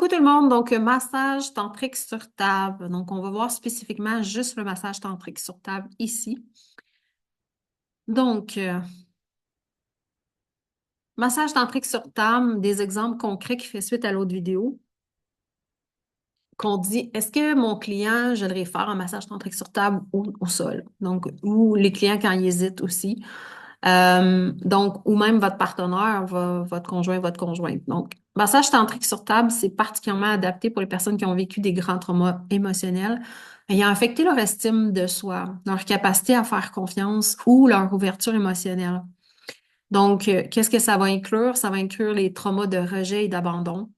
Coucou tout le monde, donc massage tantrique sur table. Donc on va voir spécifiquement juste le massage tantrique sur table ici. Donc, massage tantrique sur table, des exemples concrets qui fait suite à l'autre vidéo, qu'on dit, est-ce que mon client, je le réfère en massage tantrique sur table ou au sol? Donc, ou les clients quand ils hésitent aussi. Donc, ou même votre partenaire, votre conjoint, votre conjointe. Donc, massage tantrique sur table, c'est particulièrement adapté pour les personnes qui ont vécu des grands traumas émotionnels ayant affecté leur estime de soi, leur capacité à faire confiance ou leur ouverture émotionnelle. Donc, qu'est-ce que ça va inclure? Ça va inclure les traumas de rejet et d'abandon.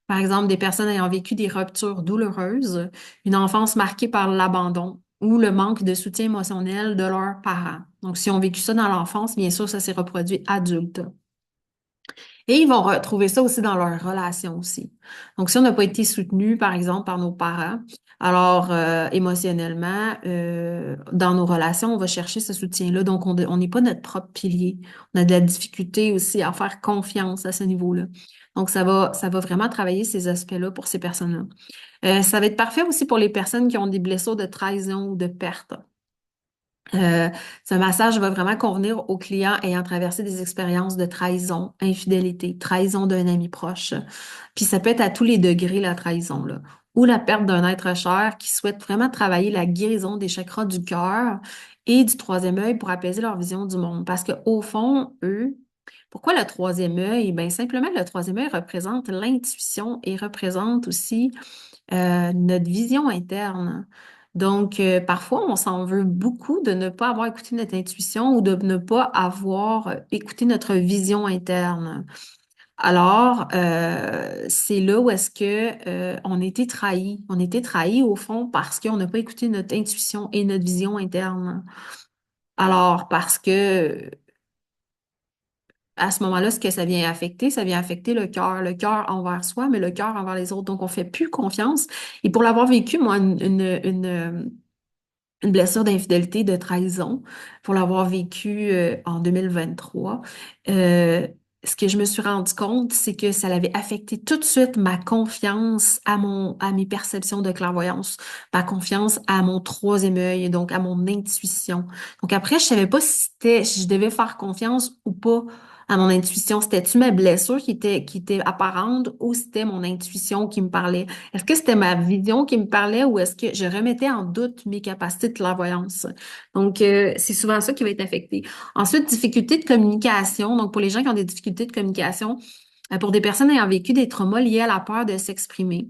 Par exemple, des personnes ayant vécu des ruptures douloureuses, une enfance marquée par l'abandon ou le manque de soutien émotionnel de leurs parents. Donc, si on a vécu ça dans l'enfance, bien sûr, ça s'est reproduit adulte. Et ils vont retrouver ça aussi dans leurs relations aussi. Donc, si on n'a pas été soutenu, par exemple, par nos parents, alors émotionnellement, dans nos relations, on va chercher ce soutien-là. Donc, on n'est pas notre propre pilier. On a de la difficulté aussi à faire confiance à ce niveau-là. Donc, ça va vraiment travailler ces aspects-là pour ces personnes-là. Ça va être parfait aussi pour les personnes qui ont des blessures de trahison ou de perte. Euh, Ce massage va vraiment convenir aux clients ayant traversé des expériences de trahison, infidélité, trahison d'un ami proche. Puis ça peut être à tous les degrés, la trahison, là. Ou la perte d'un être cher qui souhaite vraiment travailler la guérison des chakras du cœur et du troisième œil pour apaiser leur vision du monde. Parce qu'au fond, eux, pourquoi le troisième œil? Ben, simplement, le troisième œil représente l'intuition et représente aussi notre vision interne. Donc, parfois, on s'en veut beaucoup de ne pas avoir écouté notre intuition ou de ne pas avoir écouté notre vision interne. Alors, c'est là où est-ce que on a été trahi. On a été trahi au fond parce qu'on n'a pas écouté notre intuition et notre vision interne. Alors, parce que à ce moment-là, ce que ça vient affecter le cœur envers soi, mais le cœur envers les autres. Donc, on fait plus confiance. Et pour l'avoir vécu, moi, une blessure d'infidélité, de trahison, pour l'avoir vécu en 2023, euh, ce que je me suis rendu compte, c'est que ça avait affecté tout de suite ma confiance à mes perceptions de clairvoyance, ma confiance à mon troisième œil, donc à mon intuition. Donc après, je savais pas si je devais faire confiance ou pas à mon intuition. C'était-tu ma blessure qui était apparente ou c'était mon intuition qui me parlait? Est-ce que c'était ma vision qui me parlait ou est-ce que je remettais en doute mes capacités de clairvoyance? Donc, c'est souvent ça qui va être affecté. Ensuite, difficultés de communication. Donc, pour les gens qui ont des difficultés de communication, pour des personnes ayant vécu des traumas liés à la peur de s'exprimer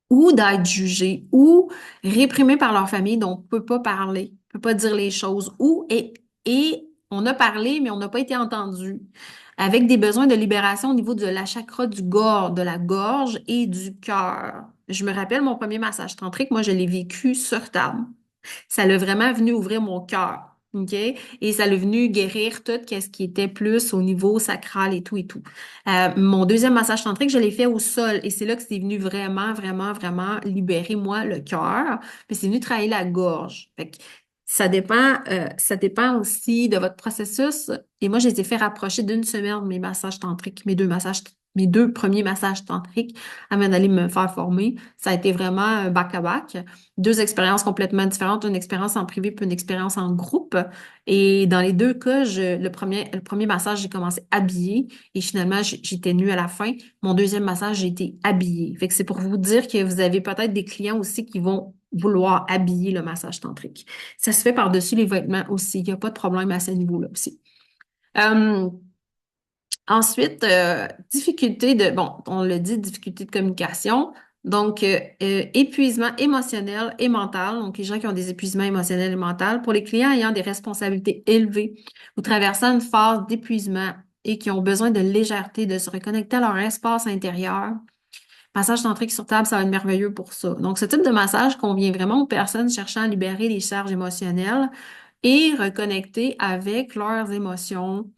ou d'être jugées ou réprimées par leur famille, donc on ne peut pas parler, on ne peut pas dire les choses, et on a parlé, mais on n'a pas été entendu, avec des besoins de libération au niveau de la chakra de la gorge et du cœur. Je me rappelle mon premier massage tantrique, moi je l'ai vécu sur table. Ça l'a vraiment venu ouvrir mon cœur. OK? Et ça l'a venu guérir tout ce qui était plus au niveau sacral et tout et tout. Mon deuxième massage tantrique, je l'ai fait au sol et c'est là que c'est venu vraiment, vraiment, vraiment libérer, moi, le cœur. Puis c'est venu travailler la gorge. Fait que ça dépend aussi de votre processus. Et moi, je les ai fait rapprocher d'une semaine de mes massages tantriques, mes deux premiers massages tantriques avant d'aller me faire former. Ça a été vraiment un back-à-back. Deux expériences complètement différentes, une expérience en privé puis une expérience en groupe. Et dans les deux cas, le premier massage, j'ai commencé habillée et finalement, j'étais nue à la fin. Mon deuxième massage, j'ai été habillée. Fait que c'est pour vous dire que vous avez peut-être des clients aussi qui vont vouloir habiller le massage tantrique. Ça se fait par-dessus les vêtements aussi. Il n'y a pas de problème à ce niveau-là aussi. Euh, Ensuite, bon, on l'a dit, difficulté de communication. Donc, épuisement émotionnel et mental. Donc, les gens qui ont des épuisements émotionnels et mentaux. Pour les clients ayant des responsabilités élevées ou traversant une phase d'épuisement et qui ont besoin de légèreté, de se reconnecter à leur espace intérieur. Massage tantrique sur table, ça va être merveilleux pour ça. Donc, ce type de massage convient vraiment aux personnes cherchant à libérer les charges émotionnelles et reconnecter avec leurs émotions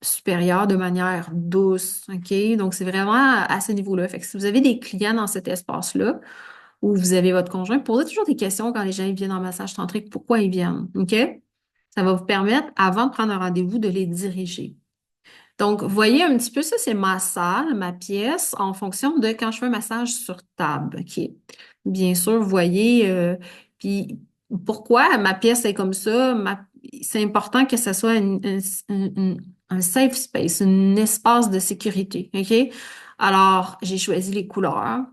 supérieure de manière douce, OK? Donc, c'est vraiment à ce niveau-là. Fait que si vous avez des clients dans cet espace-là, où vous avez votre conjoint, posez toujours des questions quand les gens ils viennent en massage tantrique, pourquoi ils viennent, OK? Ça va vous permettre, avant de prendre un rendez-vous, de les diriger. Donc, voyez un petit peu ça, c'est ma salle, ma pièce, en fonction de quand je fais un massage sur table. OK. Bien sûr, vous voyez, puis pourquoi ma pièce est comme ça? C'est important que ce soit un safe space, un espace de sécurité. OK? Alors, j'ai choisi les couleurs.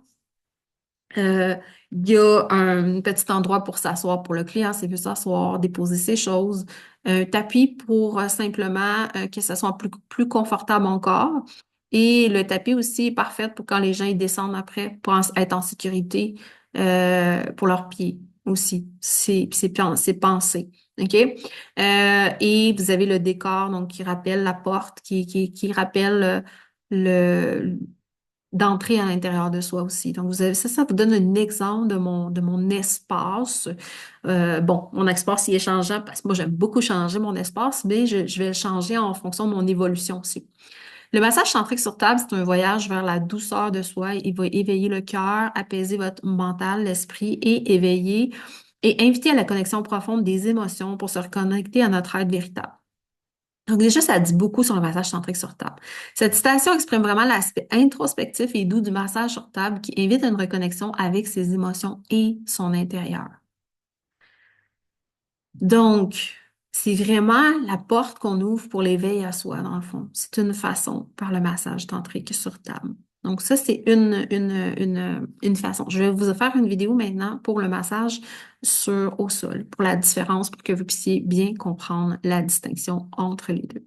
Euh, il y a un petit endroit pour s'asseoir pour le client s'il veut s'asseoir, déposer ses choses. Un tapis pour simplement que ça soit plus confortable encore. Et le tapis aussi est parfait pour quand les gens ils descendent après pour être en sécurité pour leurs pieds aussi. C'est pensé. OK? Et vous avez le décor donc qui rappelle la porte, qui rappelle le d'entrer à l'intérieur de soi aussi. Donc, vous avez ça vous donne un exemple de mon espace. Bon, mon espace, il est changeant parce que moi, j'aime beaucoup changer mon espace, mais je vais le changer en fonction de mon évolution aussi. Le massage centrique sur table, c'est un voyage vers la douceur de soi. Il va éveiller le cœur, apaiser votre mental, l'esprit et éveiller et inviter à la connexion profonde des émotions pour se reconnecter à notre être véritable. Donc déjà, ça dit beaucoup sur le massage centrique sur table. Cette citation exprime vraiment l'aspect introspectif et doux du massage sur table qui invite à une reconnexion avec ses émotions et son intérieur. Donc, c'est vraiment la porte qu'on ouvre pour l'éveil à soi, dans le fond. C'est une façon par le massage tantrique sur table. Donc, ça, c'est une façon. Je vais vous faire une vidéo maintenant pour le massage au sol, pour la différence, pour que vous puissiez bien comprendre la distinction entre les deux.